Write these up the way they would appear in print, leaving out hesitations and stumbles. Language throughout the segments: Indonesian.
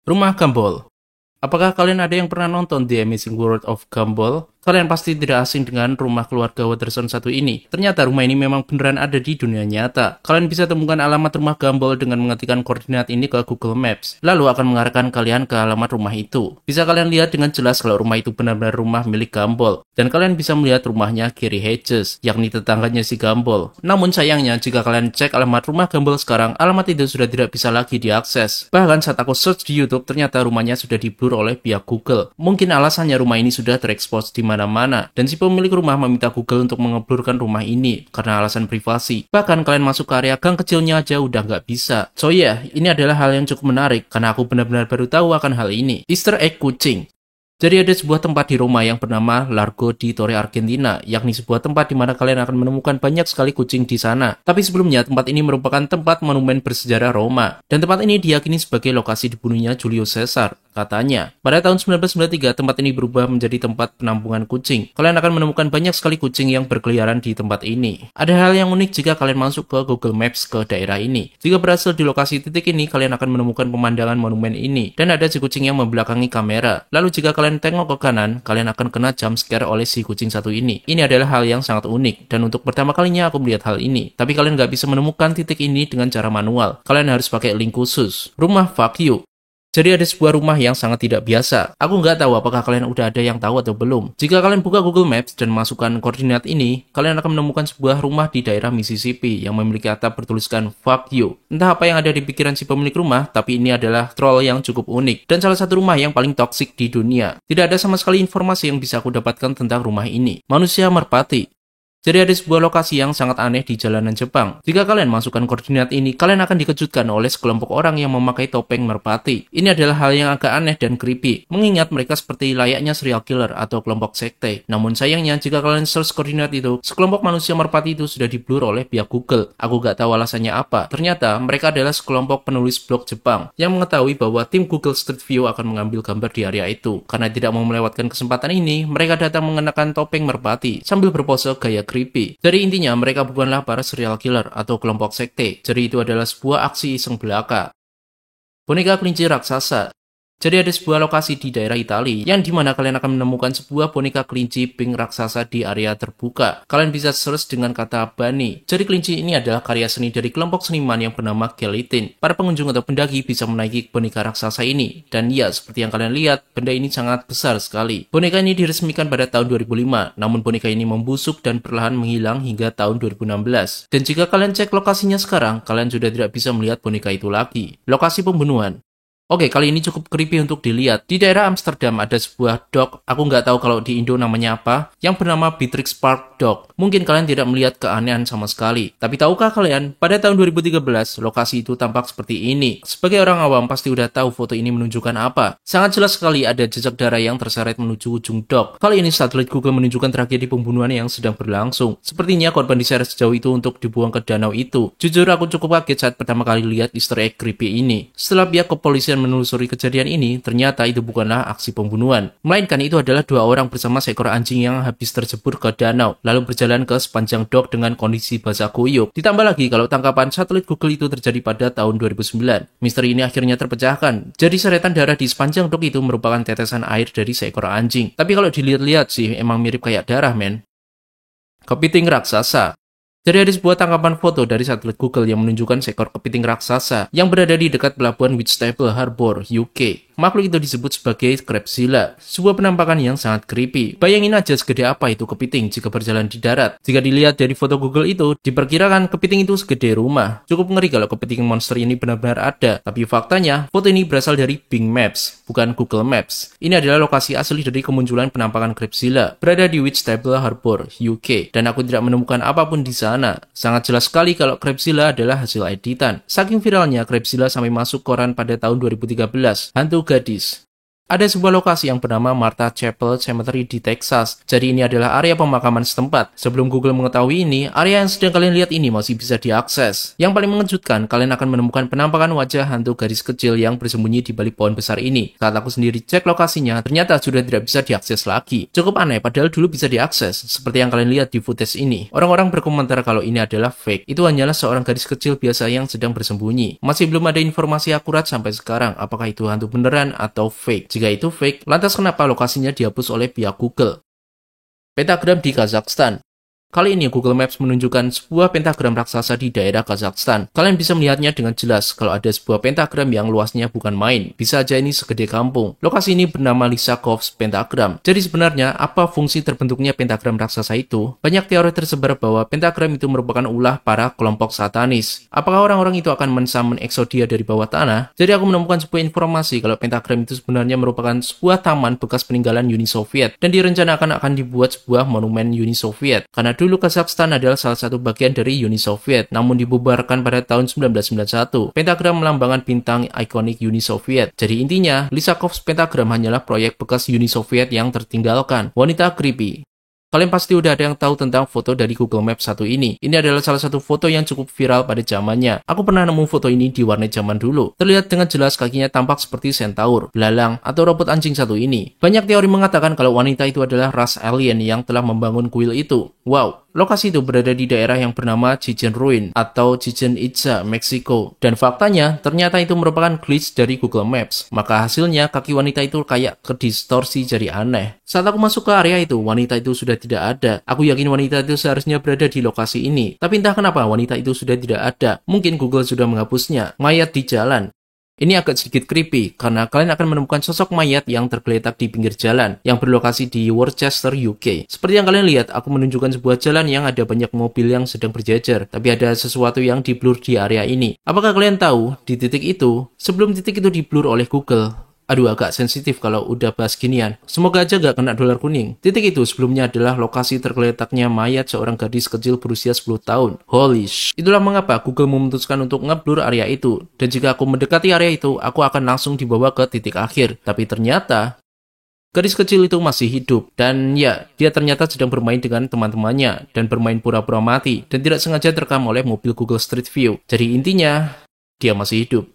Rumah Gumball. Apakah kalian ada yang pernah nonton The Amazing World of Gumball? Kalian pasti tidak asing dengan rumah keluarga Watterson satu ini. Ternyata rumah ini memang beneran ada di dunia nyata. Kalian bisa temukan alamat rumah Gumball dengan mengetikkan koordinat ini ke Google Maps. Lalu akan mengarahkan kalian ke alamat rumah itu. Bisa kalian lihat dengan jelas kalau rumah itu benar-benar rumah milik Gumball. Dan kalian bisa melihat rumahnya Gary Hedges, yakni tetangganya si Gumball. Namun sayangnya, jika kalian cek alamat rumah Gumball sekarang, alamat itu sudah tidak bisa lagi diakses. Bahkan saat aku search di YouTube, ternyata rumahnya sudah di-blur oleh pihak Google. Mungkin alasannya rumah ini sudah terekspos di mana-mana, dan si pemilik rumah meminta Google untuk mengeblurkan rumah ini karena alasan privasi. Bahkan kalian masuk ke area gang kecilnya aja udah nggak bisa. So yeah, ini adalah hal yang cukup menarik karena aku benar-benar baru tahu akan hal ini. Easter egg kucing. Jadi ada sebuah tempat di Roma yang bernama Largo di Torre Argentina, yakni sebuah tempat di mana kalian akan menemukan banyak sekali kucing di sana. Tapi sebelumnya, tempat ini merupakan tempat monumen bersejarah Roma, dan tempat ini diyakini sebagai lokasi dibunuhnya Julius Caesar. Katanya, pada tahun 1993 tempat ini berubah menjadi tempat penampungan kucing. Kalian akan menemukan banyak sekali kucing yang berkeliaran di tempat ini. Ada hal yang unik jika kalian masuk ke Google Maps ke daerah ini. Jika berhasil di lokasi titik ini, kalian akan menemukan pemandangan monumen ini, dan ada si kucing yang membelakangi kamera. Lalu jika kalian tengok ke kanan, kalian akan kena jump scare oleh si kucing satu ini. Ini adalah hal yang sangat unik, dan untuk pertama kalinya aku melihat hal ini. Tapi kalian nggak bisa menemukan titik ini dengan cara manual. Kalian harus pakai link khusus. Rumah Fuck You. Jadi ada sebuah rumah yang sangat tidak biasa. Aku nggak tahu apakah kalian udah ada yang tahu atau belum. Jika kalian buka Google Maps dan masukkan koordinat ini, kalian akan menemukan sebuah rumah di daerah Mississippi yang memiliki atap bertuliskan Fuck You. Entah apa yang ada di pikiran si pemilik rumah, tapi ini adalah troll yang cukup unik dan salah satu rumah yang paling toksik di dunia. Tidak ada sama sekali informasi yang bisa aku dapatkan tentang rumah ini. Manusia merpati. Jadi ada sebuah lokasi yang sangat aneh di jalanan Jepang. Jika kalian masukkan koordinat ini, kalian akan dikejutkan oleh sekelompok orang yang memakai topeng merpati. Ini adalah hal yang agak aneh dan creepy, mengingat mereka seperti layaknya serial killer atau kelompok sekte. Namun sayangnya, jika kalian search koordinat itu, sekelompok manusia merpati itu sudah di-blur oleh pihak Google. Aku gak tahu alasannya apa. Ternyata, mereka adalah sekelompok penulis blog Jepang yang mengetahui bahwa tim Google Street View akan mengambil gambar di area itu. Karena tidak mau melewatkan kesempatan ini, mereka datang mengenakan topeng merpati sambil berpose gaya creepy. Jadi intinya mereka bukanlah para serial killer atau kelompok sekte. Jadi itu adalah sebuah aksi iseng belaka. Boneka kelinci raksasa. Jadi ada sebuah lokasi di daerah Italia yang dimana kalian akan menemukan sebuah boneka kelinci pink raksasa di area terbuka. Kalian bisa search dengan kata bunny. Jadi kelinci ini adalah karya seni dari kelompok seniman yang bernama Gelatin. Para pengunjung atau pendaki bisa menaiki boneka raksasa ini. Dan ya, seperti yang kalian lihat, benda ini sangat besar sekali. Boneka ini diresmikan pada tahun 2005, namun boneka ini membusuk dan perlahan menghilang hingga tahun 2016. Dan jika kalian cek lokasinya sekarang, kalian sudah tidak bisa melihat boneka itu lagi. Lokasi pembunuhan. Oke, kali ini cukup creepy untuk dilihat. Di daerah Amsterdam ada sebuah dog, aku nggak tahu kalau di Indo namanya apa, yang bernama Beatrix Park Dog. Mungkin kalian tidak melihat keanehan sama sekali. Tapi tahukah kalian, pada tahun 2013, lokasi itu tampak seperti ini. Sebagai orang awam pasti udah tahu foto ini menunjukkan apa. Sangat jelas sekali ada jejak darah yang terseret menuju ujung dog. Kali ini satelit Google menunjukkan tragedi pembunuhan yang sedang berlangsung. Sepertinya korban diseret sejauh itu untuk dibuang ke danau itu. Jujur aku cukup kaget saat pertama kali lihat Easter egg creepy ini. Setelah pihak kepolisian menelusuri kejadian ini, ternyata itu bukanlah aksi pembunuhan. Melainkan itu adalah dua orang bersama seekor anjing yang habis terjebur ke danau, lalu berjalan ke sepanjang dok dengan kondisi basah kuyup. Ditambah lagi kalau tangkapan satelit Google itu terjadi pada tahun 2009. Misteri ini akhirnya terpecahkan. Jadi seretan darah di sepanjang dok itu merupakan tetesan air dari seekor anjing. Tapi kalau dilihat-lihat sih, emang mirip kayak darah, men. Kepiting raksasa. Jadi ada sebuah tangkapan foto dari satelit Google yang menunjukkan seekor kepiting raksasa yang berada di dekat pelabuhan Whitstable Harbour, UK. Makhluk itu disebut sebagai Crabzilla, sebuah penampakan yang sangat creepy. Bayangin aja segede apa itu kepiting jika berjalan di darat. Jika dilihat dari foto Google itu, diperkirakan kepiting itu segede rumah. Cukup ngeri kalau kepiting monster ini benar-benar ada. Tapi faktanya, foto ini berasal dari Bing Maps, bukan Google Maps. Ini adalah lokasi asli dari kemunculan penampakan Crabzilla, berada di Whitstable Harbour, UK. Dan aku tidak menemukan apapun di sana. Sangat jelas sekali kalau Crabzilla adalah hasil editan. Saking viralnya, Crabzilla sampai masuk koran pada tahun 2013. Hantu gadis. Ada sebuah lokasi yang bernama Martha Chapel Cemetery di Texas. Jadi ini adalah area pemakaman setempat. Sebelum Google mengetahui ini, area yang sedang kalian lihat ini masih bisa diakses. Yang paling mengejutkan, kalian akan menemukan penampakan wajah hantu gadis kecil yang bersembunyi di balik pohon besar ini. Saat aku sendiri cek lokasinya, ternyata sudah tidak bisa diakses lagi. Cukup aneh, padahal dulu bisa diakses, seperti yang kalian lihat di footage ini. Orang-orang berkomentar kalau ini adalah fake. Itu hanyalah seorang gadis kecil biasa yang sedang bersembunyi. Masih belum ada informasi akurat sampai sekarang, apakah itu hantu beneran atau fake. Jika itu fake, lantas kenapa lokasinya dihapus oleh pihak Google? Pentagram di Kazakhstan. Kali ini Google Maps menunjukkan sebuah pentagram raksasa di daerah Kazakhstan. Kalian bisa melihatnya dengan jelas kalau ada sebuah pentagram yang luasnya bukan main. Bisa aja ini segede kampung. Lokasi ini bernama Lysakov's Pentagram. Jadi sebenarnya apa fungsi terbentuknya pentagram raksasa itu? Banyak teori tersebar bahwa pentagram itu merupakan ulah para kelompok satanis. Apakah orang-orang itu akan mensummon Exodia dari bawah tanah? Jadi aku menemukan sebuah informasi kalau pentagram itu sebenarnya merupakan sebuah taman bekas peninggalan Uni Soviet dan direncanakan akan dibuat sebuah monumen Uni Soviet. Karena dulu Kazakhstan adalah salah satu bagian dari Uni Soviet, namun dibubarkan pada tahun 1991. Pentagram melambangkan bintang ikonik Uni Soviet. Jadi intinya, Lysakov's Pentagram hanyalah proyek bekas Uni Soviet yang tertinggalkan. Wanita creepy. Kalian pasti udah ada yang tahu tentang foto dari Google Maps satu ini. Ini adalah salah satu foto yang cukup viral pada zamannya. Aku pernah nemu foto ini di warnet zaman dulu. Terlihat dengan jelas kakinya tampak seperti centaur, belalang, atau robot anjing satu ini. Banyak teori mengatakan kalau wanita itu adalah ras alien yang telah membangun kuil itu. Wow, lokasi itu berada di daerah yang bernama Chichen Ruin atau Chichen Itza, Meksiko. Dan faktanya, ternyata itu merupakan glitch dari Google Maps. Maka hasilnya kaki wanita itu kayak kedistorsi jadi aneh. Saat aku masuk ke area itu, wanita itu sudah tidak ada. Aku yakin wanita itu seharusnya berada di lokasi ini. Tapi entah kenapa wanita itu sudah tidak ada. Mungkin Google sudah menghapusnya. Mayat di jalan. Ini agak sedikit creepy, karena kalian akan menemukan sosok mayat yang tergeletak di pinggir jalan, yang berlokasi di Worcester, UK. Seperti yang kalian lihat, aku menunjukkan sebuah jalan yang ada banyak mobil yang sedang berjejer, tapi ada sesuatu yang di-blur di area ini. Apakah kalian tahu, di titik itu, sebelum titik itu di-blur oleh Google, aduh, agak sensitif kalau udah bahas ginian. Semoga aja gak kena dolar kuning. Titik itu sebelumnya adalah lokasi tergeletaknya mayat seorang gadis kecil berusia 10 tahun. Holy sh! Itulah mengapa Google memutuskan untuk ngeblur area itu. Dan jika aku mendekati area itu, aku akan langsung dibawa ke titik akhir. Tapi ternyata gadis kecil itu masih hidup. Dan ya, dia ternyata sedang bermain dengan teman-temannya dan bermain pura-pura mati dan tidak sengaja terekam oleh mobil Google Street View. Jadi intinya, dia masih hidup.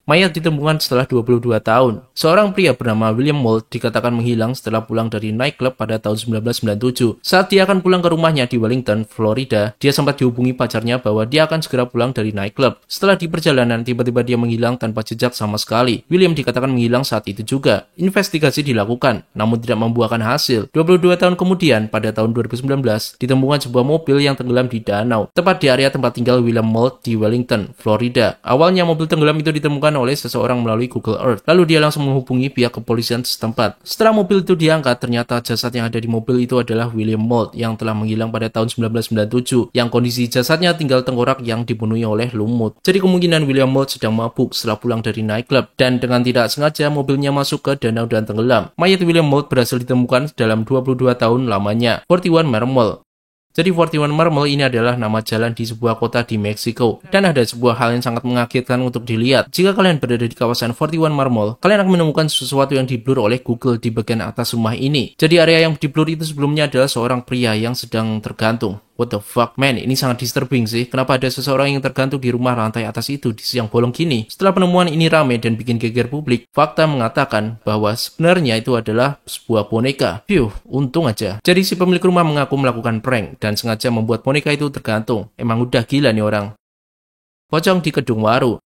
Mayat ditemukan setelah 22 tahun. Seorang pria bernama William Mould dikatakan menghilang setelah pulang dari nightclub pada tahun 1997. Saat dia akan pulang ke rumahnya di Wellington, Florida, dia sempat dihubungi pacarnya bahwa dia akan segera pulang dari nightclub. Setelah di perjalanan, tiba-tiba dia menghilang tanpa jejak sama sekali. William dikatakan menghilang saat itu juga. Investigasi dilakukan, namun tidak membuahkan hasil. 22 tahun kemudian, pada tahun 2019, ditemukan sebuah mobil yang tenggelam di danau, tepat di area tempat tinggal William Mould di Wellington, Florida. Awalnya mobil tenggelam itu ditemukan oleh seseorang melalui Google Earth. Lalu dia langsung menghubungi pihak kepolisian setempat. Setelah mobil itu diangkat, ternyata jasad yang ada di mobil itu adalah William Mould yang telah menghilang pada tahun 1997, yang kondisi jasadnya tinggal tengkorak yang dipenuhi oleh lumut. Jadi kemungkinan William Mould sedang mabuk setelah pulang dari nightclub, dan dengan tidak sengaja mobilnya masuk ke danau dan tenggelam. Mayat William Mould berhasil ditemukan dalam 22 tahun lamanya. 41 Marmol. Jadi 41 Marmol ini adalah nama jalan di sebuah kota di Meksiko. Dan ada sebuah hal yang sangat mengagetkan untuk dilihat. Jika kalian berada di kawasan 41 Marmol, kalian akan menemukan sesuatu yang di-blur oleh Google di bagian atas rumah ini. Jadi area yang di-blur itu sebelumnya adalah seorang pria yang sedang tergantung. What the fuck, man, ini sangat disturbing sih. Kenapa ada seseorang yang tergantung di rumah lantai atas itu di siang bolong gini? Setelah penemuan ini rame dan bikin geger publik, fakta mengatakan bahwa sebenarnya itu adalah sebuah boneka. Phew, untung aja. Jadi si pemilik rumah mengaku melakukan prank dan sengaja membuat boneka itu tergantung. Emang udah gila nih orang. Pocong di Kedung Waru.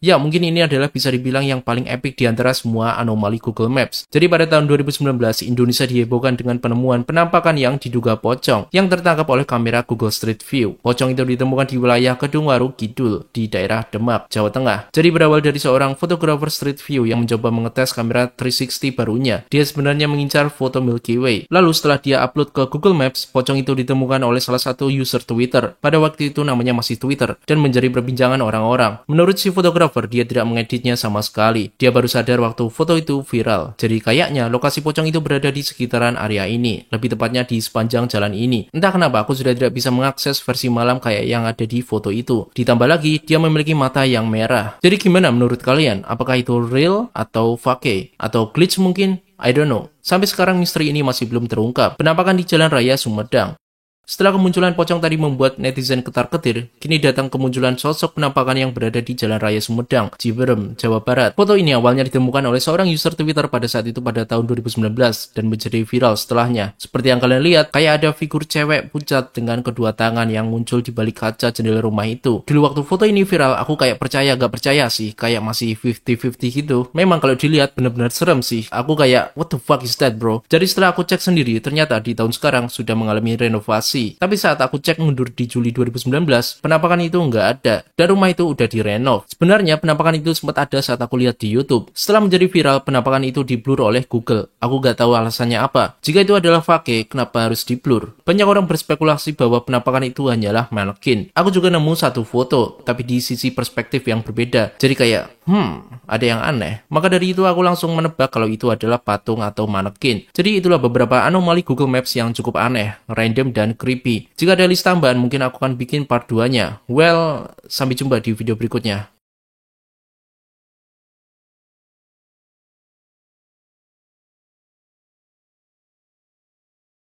Ya, mungkin ini adalah bisa dibilang yang paling epic di antara semua anomali Google Maps. Jadi pada tahun 2019, Indonesia dihebohkan dengan penemuan penampakan yang diduga pocong yang tertangkap oleh kamera Google Street View. Pocong itu ditemukan di wilayah Kedung Waru Kidul di daerah Demak, Jawa Tengah. Jadi berawal dari seorang fotografer Street View yang mencoba mengetes kamera 360 barunya. Dia sebenarnya mengincar foto Milky Way. Lalu setelah dia upload ke Google Maps, pocong itu ditemukan oleh salah satu user Twitter. Pada waktu itu namanya masih Twitter dan menjadi perbincangan orang-orang. Menurut si fotografer, discover dia tidak mengeditnya sama sekali. Dia baru sadar waktu foto itu viral. Jadi kayaknya lokasi pocong itu berada di sekitaran area ini, lebih tepatnya di sepanjang jalan ini. Entah kenapa aku sudah tidak bisa mengakses versi malam kayak yang ada di foto itu. Ditambah lagi, dia memiliki mata yang merah. Jadi gimana menurut kalian? Apakah itu real atau fake? Atau glitch mungkin? I don't know. Sampai sekarang misteri ini masih belum terungkap. Penampakan di Jalan Raya Sumedang. Setelah kemunculan pocong tadi membuat netizen ketar-ketir, kini datang kemunculan sosok penampakan yang berada di Jalan Raya Sumedang, Ciberem, Jawa Barat. Foto ini awalnya ditemukan oleh seorang user Twitter pada saat itu pada tahun 2019 dan menjadi viral setelahnya. Seperti yang kalian lihat, kayak ada figur cewek pucat dengan kedua tangan yang muncul di balik kaca jendela rumah itu. Dulu waktu foto ini viral, aku kayak percaya gak percaya sih, kayak masih 50-50 gitu. Memang kalau dilihat benar-benar serem sih. Aku kayak, what the fuck is that bro? Jadi setelah aku cek sendiri, ternyata di tahun sekarang sudah mengalami renovasi. Tapi saat aku cek mundur di Juli 2019, penampakan itu nggak ada, dan rumah itu udah direnov. Sebenarnya penampakan itu sempat ada saat aku lihat di YouTube. Setelah menjadi viral, penampakan itu di-blur oleh Google. Aku nggak tahu alasannya apa. Jika itu adalah fake, kenapa harus di-blur? Banyak orang berspekulasi bahwa penampakan itu hanyalah manekin. Aku juga nemu satu foto, tapi di sisi perspektif yang berbeda. Jadi kayak, ada yang aneh. Maka dari itu aku langsung menebak kalau itu adalah patung atau manekin. Jadi itulah beberapa anomali Google Maps yang cukup aneh, random dan creepy. Jika ada list tambahan, mungkin aku akan bikin part 2-nya. Well, sampai jumpa di video berikutnya.